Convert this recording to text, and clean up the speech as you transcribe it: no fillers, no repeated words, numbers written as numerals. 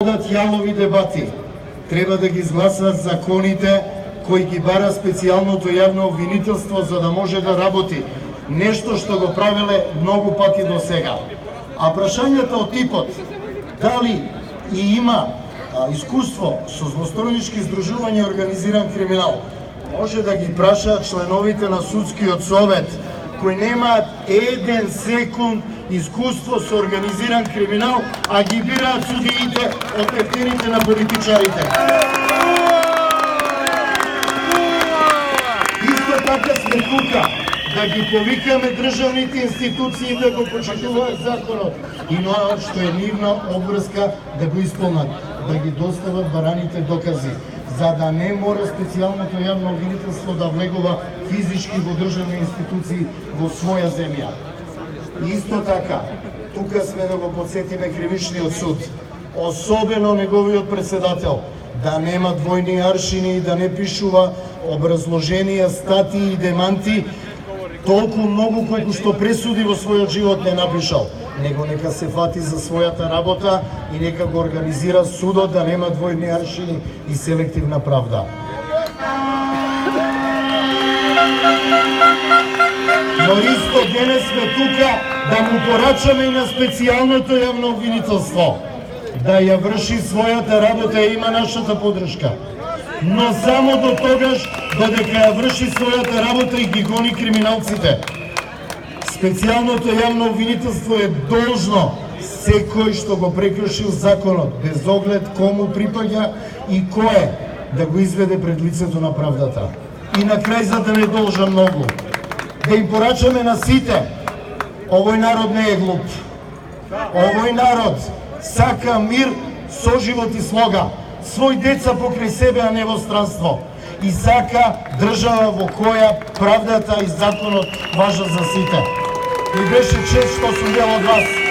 водат јавнови дебати, треба да ги изгласат законите кои ги бара специјалното јавно обвинителство за да може да работи, нешто што го правеле многу пати до сега. А прашањата од типот дали и има искуство со злосторонички здружувања и организиран криминал, може да ги праша членовите на судскиот совет кои немаат еден секунд искуство со организиран криминал, а ги бираат судиите од ефтините на политичарите. Исто така сме тука да ги повикаме државните институции да го почитуваат законот и тоа што е нивна обврска да го исполнат, да ги достават бараните докази, за да не мора специјалното јавно обвинителство да влегува физички во државни институции во своја земја. Исто така, тука сме да го подсетиме кривичниот суд, особено неговиот председател, да нема двојни аршини и да не пишува образложенија, статии и деманти толку многу колку што пресуди во својот живот не напишал, него нека се фати за својата работа и нека го организира судот да нема двојни аршини и селективна правда. Но исто денес сме тука да му порачаме и на специјалното јавно обвинителство да ја врши својата работа и има нашата поддршка. Но само до тогаш додека ја врши својата работа и ги гони криминалците. Специјалното јавно обвинителство е должно секој што го прекршил законот, без оглед кому припаѓа и кој да го изведе пред лицето на правдата. И на крај, за да не должа многу, да им порачаме на сите, овој народ не е глуп. Овој народ сака мир, соживот и слога, свој деца покрај себе, а не во странство. И сака држава во која правдата и законот важат за сите. И беше чест што сум дел од вас.